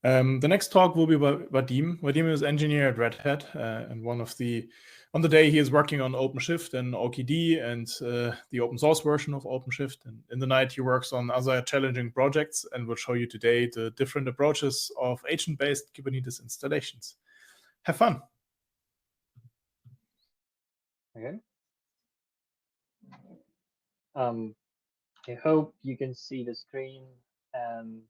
The next talk will be by Vadim. Vadim is engineer at Red Hat, and on the day he is working on OpenShift and OKD and the open source version of OpenShift. And in the night he works on other challenging projects and will show you today the different approaches of agent-based Kubernetes installations. Have fun. Okay. I hope you can see the screen and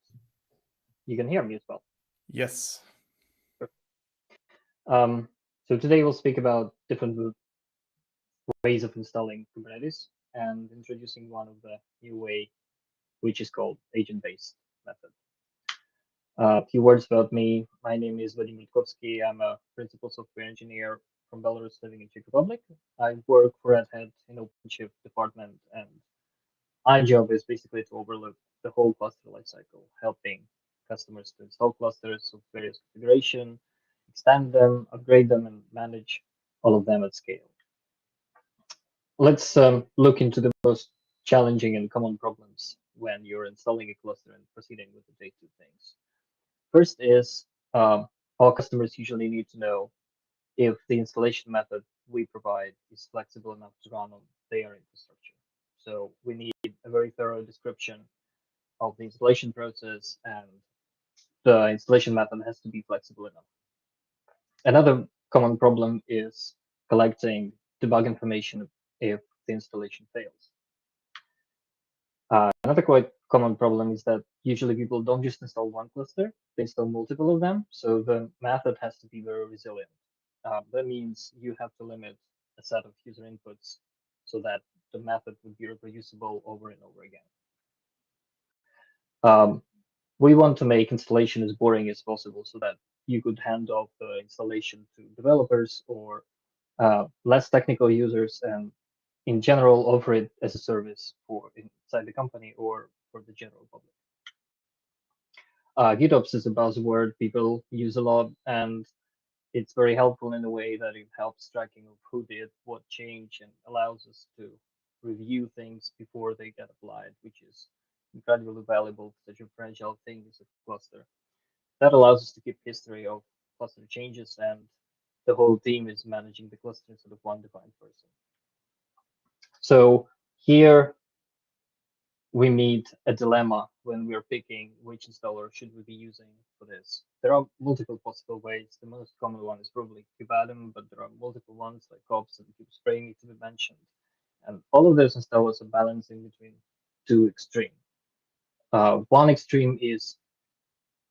you can hear me as well. Yes. So today we'll speak about different ways of installing Kubernetes and introducing one of the new way, which is called agent-based method. A few words about me. My name is Vadim Rutkovsky. I'm a principal software engineer from Belarus living in Czech Republic. I work for Red Hat in OpenShift department, and my job is basically to overlook the whole cluster lifecycle, helping customers to install clusters of various configuration, extend them, upgrade them, and manage all of them at scale. Let's look into the most challenging and common problems when you're installing a cluster and proceeding with the day-to things. First is all customers usually need to know if the installation method we provide is flexible enough to run on their infrastructure. So we need a very thorough description of the installation process, and the installation method has to be flexible enough. Another common problem is collecting debug information if the installation fails. Another quite common problem is that usually people don't just install one cluster, they install multiple of them. So the method has to be very resilient. That means you have to limit a set of user inputs so that the method would be reproducible over and over again. We want to make installation as boring as possible so that you could hand off the installation to developers or less technical users, and in general offer it as a service for inside the company or for the general public. GitOps is a buzzword people use a lot, and it's very helpful in a way that it helps tracking of who did what change and allows us to review things before they get applied, which is incredibly valuable for such a fragile thing as a cluster. That allows us to keep history of cluster changes, and the whole team is managing the cluster instead of one defined person. So here we meet a dilemma when we're picking which installer should we be using for this. There are multiple possible ways. The most common one is probably Vadim, but there are multiple ones like Kops and Kubespray need to be mentioned. And all of those installers are balancing between two extremes. One extreme is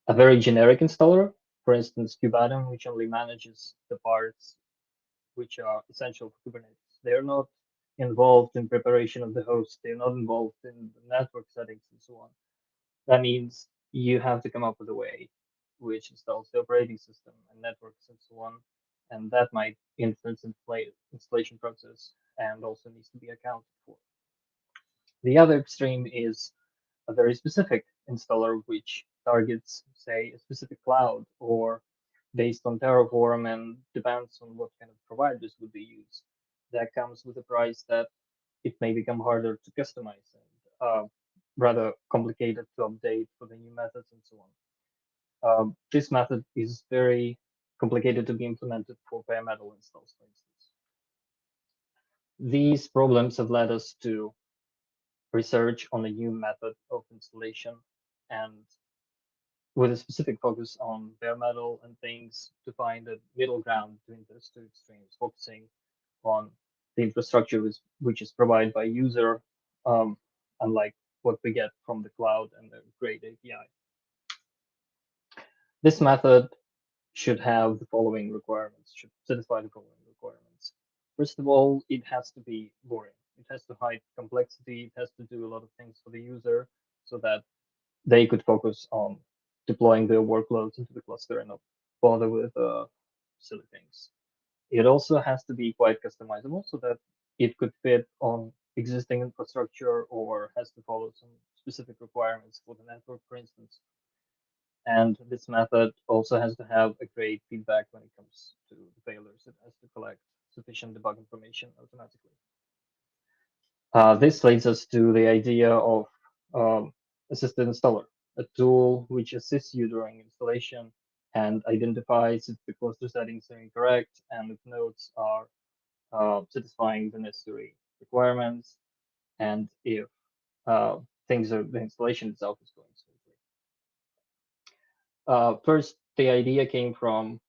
a very generic installer, for instance, Vadim, which only manages the parts which are essential for Kubernetes. They're not involved in preparation of the host. They're not involved in the network settings and so on. That means you have to come up with a way which installs the operating system and networks and so on. And that might influence the installation process and also needs to be accounted for. The other extreme is a very specific installer which targets, say, a specific cloud or based on Terraform and depends on what kind of providers would be used. That comes with a price that it may become harder to customize and rather complicated to update for the new methods and so on. This method is very complicated to be implemented for bare metal installs, for instance. These problems have led us to research on a new method of installation, and with a specific focus on bare metal and things to find a middle ground between those two extremes, focusing on the infrastructure which is provided by user, unlike what we get from the cloud and the great API. This method should have the following requirements, should satisfy the following requirements. First of all, it has to be boring. It has to hide complexity. It has to do a lot of things for the user so that they could focus on deploying their workloads into the cluster and not bother with silly things. It also has to be quite customizable so that it could fit on existing infrastructure or has to follow some specific requirements for the network, for instance. And this method also has to have a great feedback when it comes to the failures. It has to collect sufficient debug information automatically. This leads us to the idea of assisted installer. a tool which assists you during installation and identifies if the cluster settings are incorrect and if nodes are satisfying the necessary requirements, and if the installation itself is going smoothly. First, the idea came from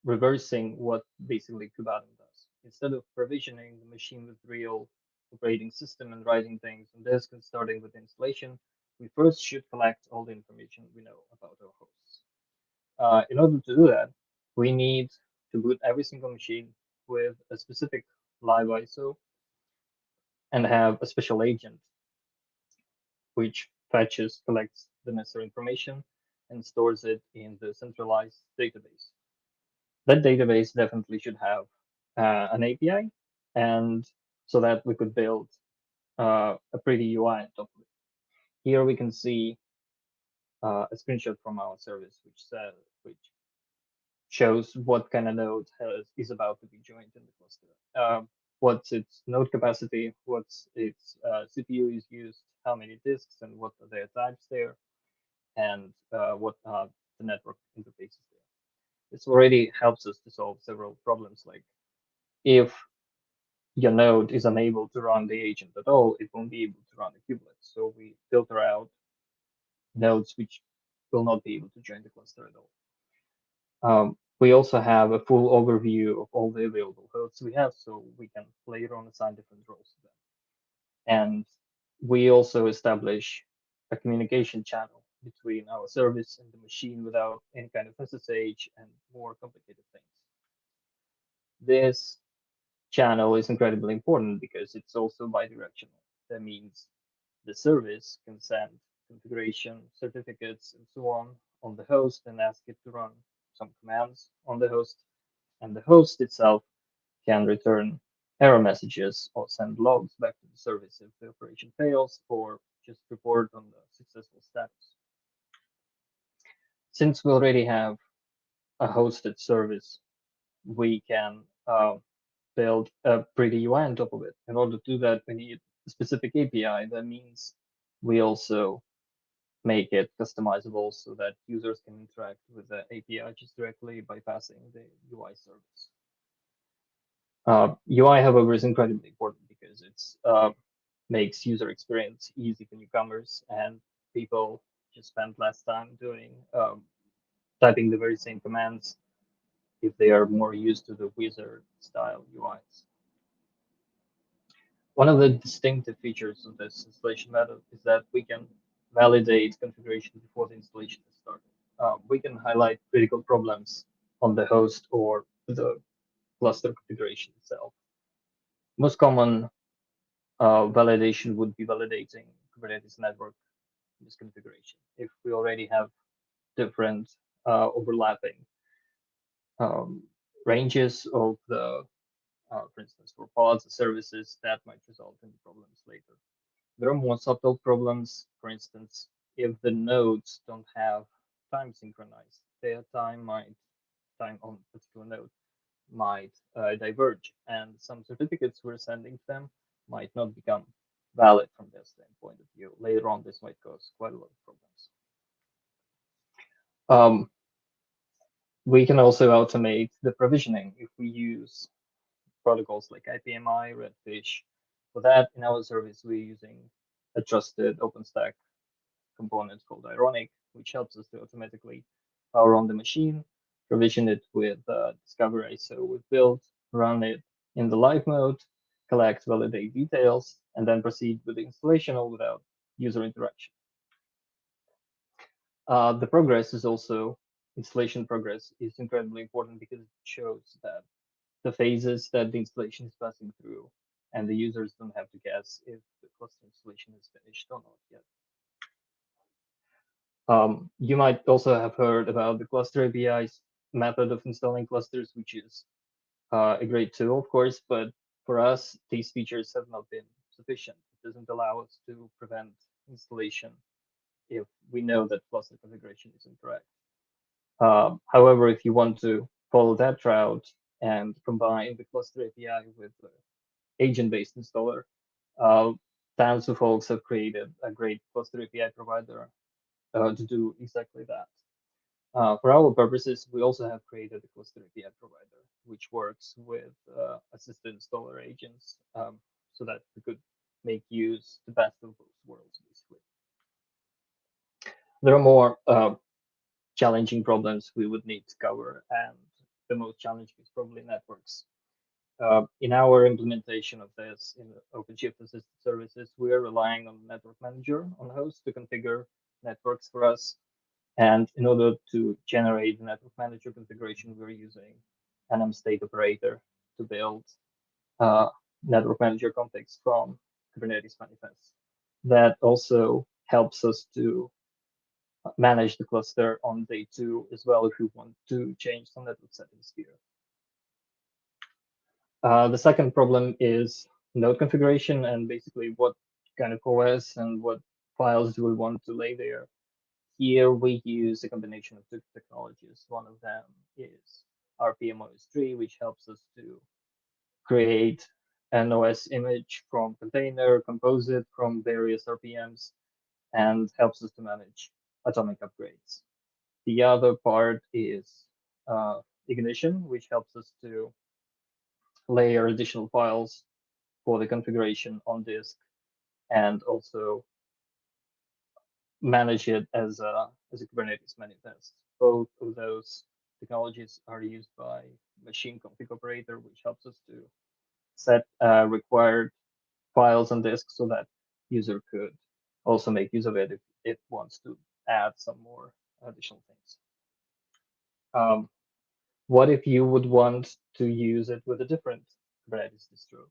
reversing what basically Kubernetes does. Instead of provisioning the machine with real operating system and writing things on disk and starting with installation, we first should collect all the information we know about our hosts. In order to do that, we need to boot every single machine with a specific live ISO and have a special agent which collects the necessary information, and stores it in the centralized database. That database definitely should have an API, and so that we could build a pretty UI on top of it. Here we can see a screenshot from our service, which shows what kind of node is about to be joined in the cluster. What's its node capacity, what's its CPU is used, how many disks, and what are their types there, and what are the network interfaces there. This already helps us to solve several problems, like if your node is unable to run the agent at all, it won't be able to run the kubelet. So we filter out nodes which will not be able to join the cluster at all. We also have a full overview of all the available hosts we have, so we can later on assign different roles to them. And we also establish a communication channel between our service and the machine without any kind of SSH and more complicated things. This channel is incredibly important because it's also bidirectional. That means the service can send configuration certificates and so on the host and ask it to run some commands on the host, and the host itself can return error messages or send logs back to the service if the operation fails, or just report on the successful status. Since we already have a hosted service, we can build a pretty UI on top of it. In order to do that, we need a specific API. That means we also make it customizable so that users can interact with the API just directly bypassing the UI service. UI, however, is incredibly important because it makes user experience easy for newcomers, and people just spend less time doing typing the very same commands if they are more used to the wizard style UIs. One of the distinctive features of this installation method is that we can validate configuration before the installation is started. We can highlight critical problems on the host or the cluster configuration itself. Most common validation would be validating Kubernetes network misconfiguration. If we already have different overlapping ranges of the, for instance, for pods or services, that might result in problems later. There are more subtle problems. For instance, if the nodes don't have time synchronized, their time on a particular node might diverge, and some certificates we're sending to them might not become valid from their standpoint of view. Later on, this might cause quite a lot of problems. We can also automate the provisioning if we use protocols like IPMI, Redfish. For that, in our service, we're using a trusted OpenStack component called Ironic, which helps us to automatically power on the machine, provision it with Discover ISO we've built, run it in the live mode, collect, validate details, and then proceed with the installation all without user interaction. The progress is also, installation progress is incredibly important because it shows that the phases that the installation is passing through, and the users don't have to guess if the cluster installation is finished or not yet. You might also have heard about the cluster API's method of installing clusters, which is a great tool, of course, but for us, these features have not been sufficient. It doesn't allow us to prevent installation if we know that cluster configuration is incorrect. However, if you want to follow that route and combine the cluster API with the agent-based installer, tons of folks have created a great cluster API provider to do exactly that. For our purposes, we also have created a cluster API provider, which works with assisted installer agents, so that we could make use the best of both worlds, basically. There are more challenging problems we would need to cover, and the most challenging is probably networks. In our implementation of this in OpenShift Assisted Services, we are relying on Network Manager on host to configure networks for us. And in order to generate the Network Manager configuration, we're using an state operator to build Network Manager configs from Kubernetes manifest. That also helps us to manage the cluster on day 2 as well if we want to change some network settings here. The second problem is node configuration and basically what kind of OS and what files do we want to lay there. Here we use a combination of 2 technologies. One of them is RPM-OS3, which helps us to create an OS image from container, compose it from various RPMs, and helps us to manage atomic upgrades. The other part is Ignition, which helps us to layer additional files for the configuration on disk and also manage it as a Kubernetes manifest. Both of those technologies are used by machine config operator, which helps us to set required files on disk so that user could also make use of it if it wants to add some more additional things. What if you would want to use it with a different Kubernetes distro?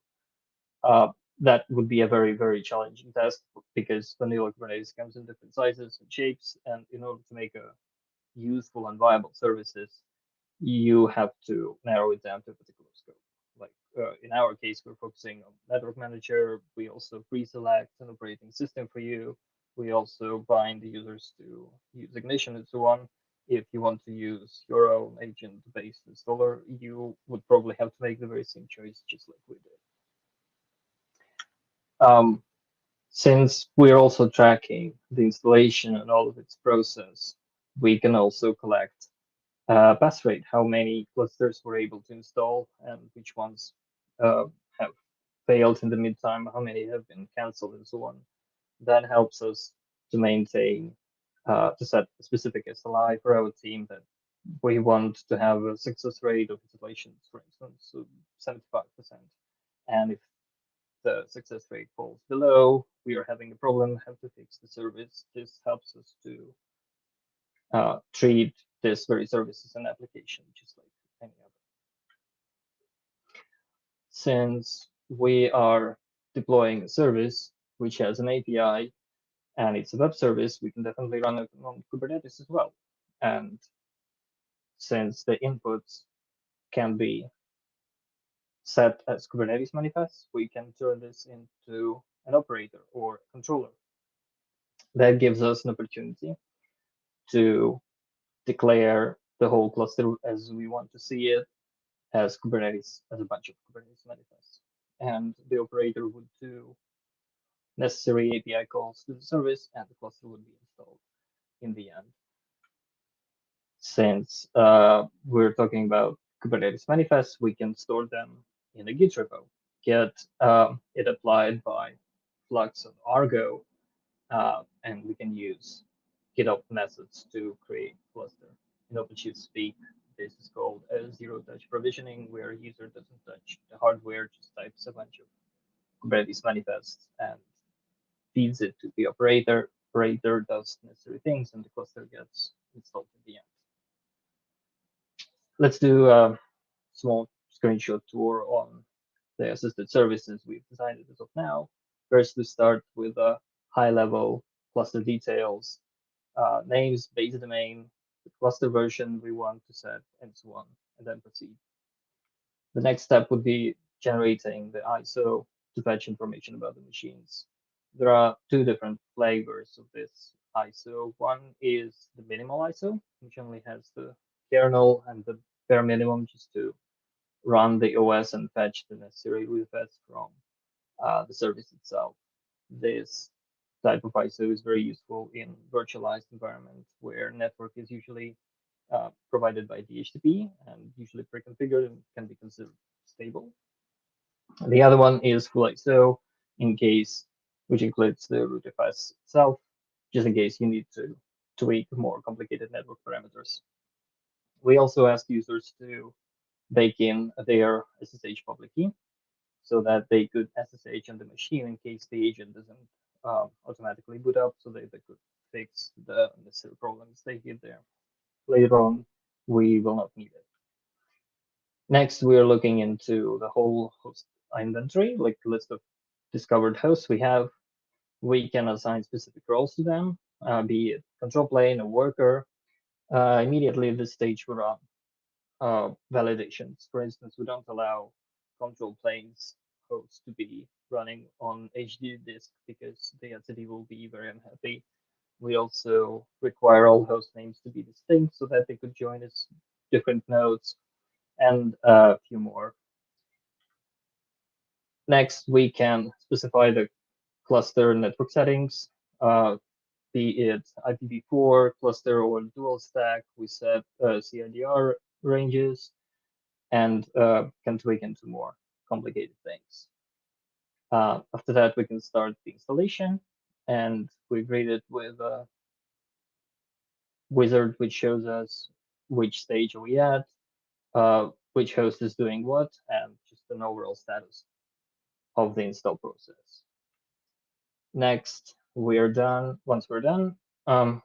That would be a very, very challenging task because vanilla Kubernetes comes in different sizes and shapes. And in order to make a useful and viable services, you have to narrow it down to a particular scope. Like in our case, we're focusing on Network Manager. We also pre-select an operating system for you. We also bind the users to use Ignition and so on. If you want to use your own agent-based installer, you would probably have to make the very same choice, just like we did. Since we're also tracking the installation and all of its process, we can also collect pass rate, how many clusters we're able to install and which ones have failed in the meantime, how many have been canceled and so on. That helps us to maintain, to set a specific SLI for our team that we want to have a success rate of installations, for instance, so 75%. And if the success rate falls below, we are having a problem, have to fix the service. This helps us to treat this very service as an application, just like any other. Since we are deploying a service which has an API and it's a web service, we can definitely run it on Kubernetes as well. And since the inputs can be set as Kubernetes manifests, we can turn this into an operator or controller. That gives us an opportunity to declare the whole cluster as we want to see it, as Kubernetes, as a bunch of Kubernetes manifests. And the operator would do necessary API calls to the service, and the cluster would be installed in the end. Since we're talking about Kubernetes manifests, we can store them in a Git repo, get it applied by Flux and Argo, and we can use GitOps methods to create cluster. In OpenShift speak, this is called zero-touch provisioning, where a user doesn't touch the hardware, just types a bunch of Kubernetes manifests and feeds it to the operator. Operator does necessary things, and the cluster gets installed at the end. Let's do a small screenshot tour on the assisted services we've designed as of now. First, we start with a high-level cluster details, names, base domain, the cluster version we want to set, and so on, and then proceed. The next step would be generating the ISO to fetch information about the machines. There are 2 different flavors of this ISO. One is the minimal ISO, which only has the kernel and the bare minimum just to run the OS and fetch the necessary root paths from the service itself. This type of ISO is very useful in virtualized environment where network is usually provided by DHCP and usually pre-configured and can be considered stable. The other one is full ISO in case, which includes the rootfs itself, just in case you need to tweak more complicated network parameters. We also ask users to bake in their SSH public key so that they could SSH on the machine in case the agent doesn't automatically boot up, so they could fix the necessary problems they get there. Later on, we will not need it. Next, we are looking into the whole host inventory, like the list of discovered hosts we have. We can assign specific roles to them, be it control plane or worker. Immediately at this stage, we run validations. For instance, we don't allow control planes hosts to be running on HD disk because the entity will be very unhappy. We also require all host names to be distinct so that they could join as different nodes, and a few more. Next, we can specify the cluster network settings, be it IPv4 cluster or dual stack. We set CIDR ranges and can tweak into more complicated things. After that, we can start the installation, and we greet it with a wizard which shows us which stage are we at, which host is doing what, and just an overall status of the install process. Next, we are done. Once we're done, the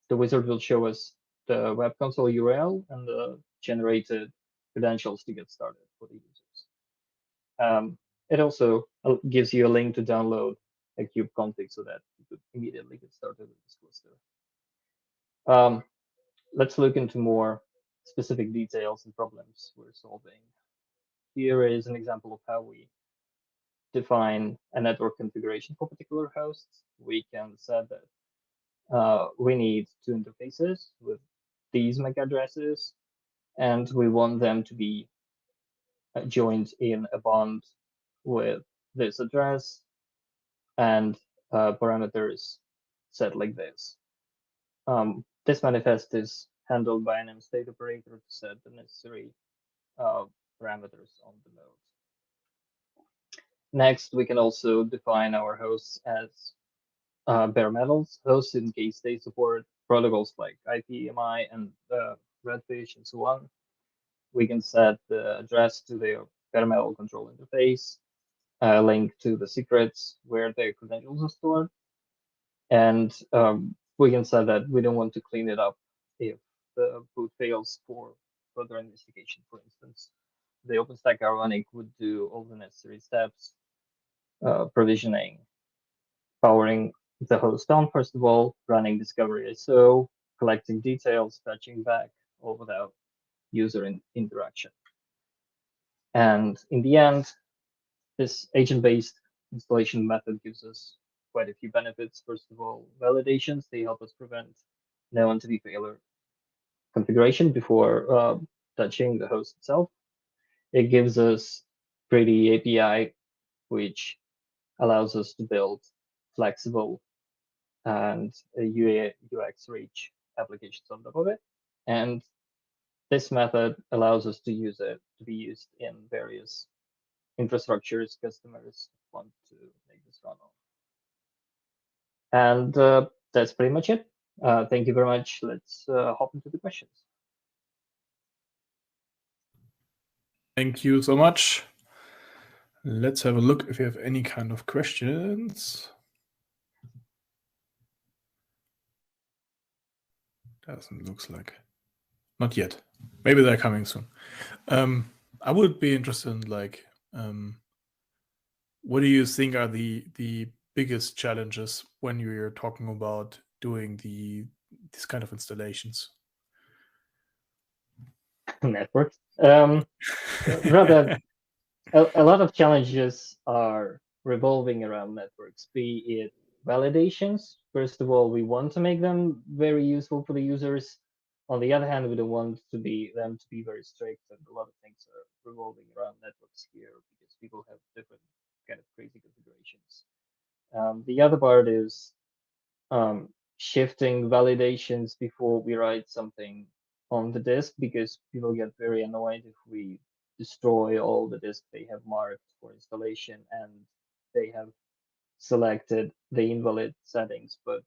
wizard will show us the web console URL and the generated credentials to get started for the users. It also gives you a link to download a kubeconfig so that you could immediately get started with this cluster. Let's look into more specific details and problems we're solving. Here is an example of how we define a network configuration for particular hosts. We can set that we need two interfaces with these MAC addresses, and we want them to be joined in a bond with this address, and parameters set like this. This manifest is handled by an mstate operator to set the necessary parameters on the node. Next, we can also define our hosts as bare metal hosts in case they support protocols like IPMI and Redfish and so on. We can set the address to their bare metal control interface, link to the secrets where their credentials are stored, and we can set that we don't want to clean it up if the boot fails for further investigation. For instance, the OpenStack Ironic would do all the necessary steps, provisioning, powering the host on, first of all, running discovery ISO, collecting details, fetching back, all without user interaction. And in the end, this agent-based installation method gives us quite a few benefits. First of all, validations. They help us prevent no entity failure configuration before touching the host itself. It gives us pretty API, which allows us to build flexible and UX rich applications on top of it. And this method allows us to use it to be used in various infrastructures customers want to make this run on. And that's pretty much it. Thank you very much. Let's hop into the questions. Thank you so much. Let's have a look if you have any kind of questions. Doesn't look like. Not yet. Maybe they're coming soon. I would be interested in what do you think are the biggest challenges when you're talking about doing these kind of installations? Networks. Rather, a lot of challenges are revolving around networks, be it validations. First of all, we want to make them very useful for the users. On the other hand, we don't want them to be very strict, and a lot of things are revolving around networks here because people have different kind of crazy configurations. The other part is shifting validations before we write something on the disk, because people get very annoyed if we destroy all the disk they have marked for installation and they have selected the invalid settings. But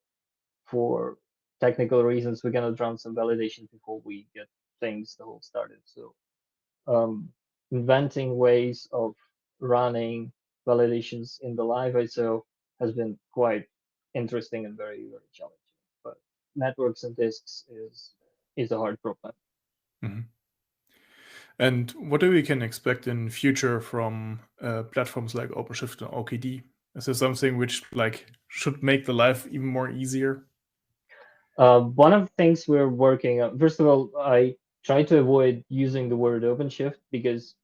for technical reasons, we're gonna run some validation before we get things the whole started. So inventing ways of running validations in the live ISO has been quite interesting and very, very challenging. But networks and disks is a hard problem. Mhm. And what do we can expect in future from platforms like OpenShift and OKD? Is there something which should make the life even more easier? One of the things we're working on, first of all, I try to avoid using the word OpenShift because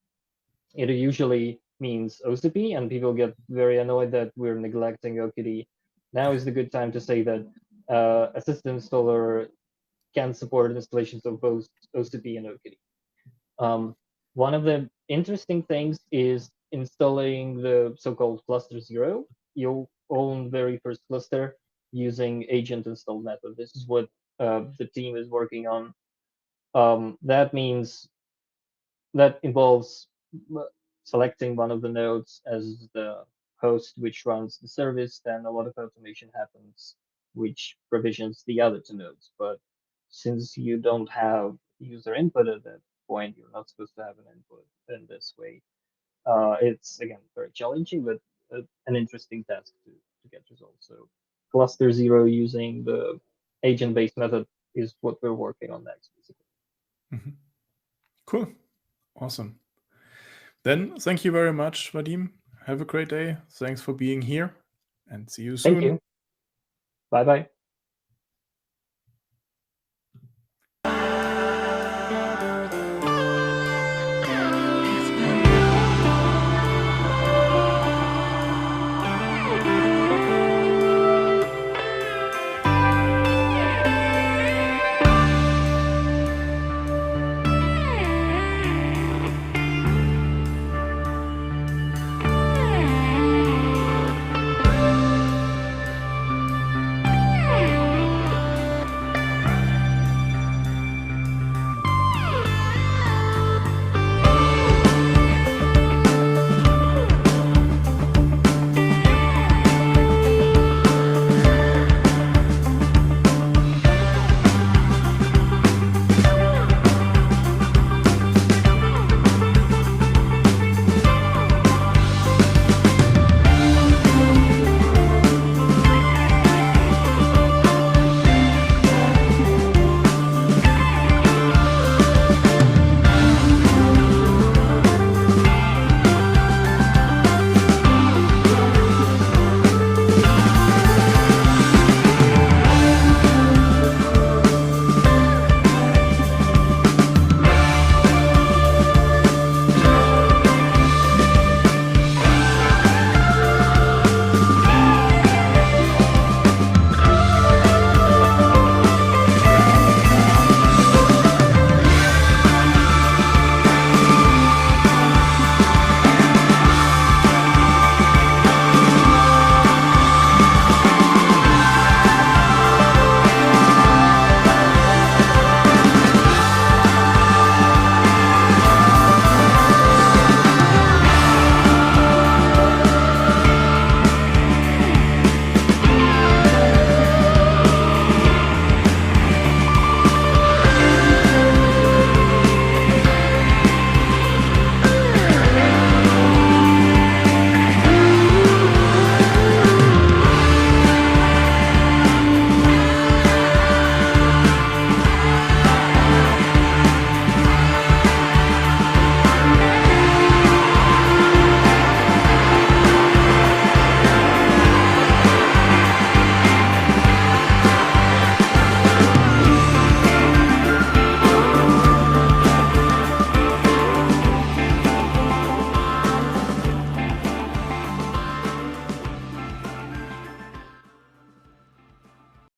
it usually means OCP, and people get very annoyed that we're neglecting OKD. Now is the good time to say that a system installer can support installations of both OCP and OKD. One of the interesting things is installing the so-called cluster 0, your own very first cluster, using agent install method. This is what the team is working on. That involves selecting one of the nodes as the host which runs the service. Then a lot of automation happens which provisions the other two nodes. But since you don't have user input at that point, you're not supposed to have an input in this way. It's again very challenging, but an interesting task to get resolved. So cluster 0 using the agent-based method is what we're working on next, basically. Mm-hmm. Cool. Awesome. Then thank you very much, Vadim. Have a great day. Thanks for being here and see you soon. Thank you. Bye-bye.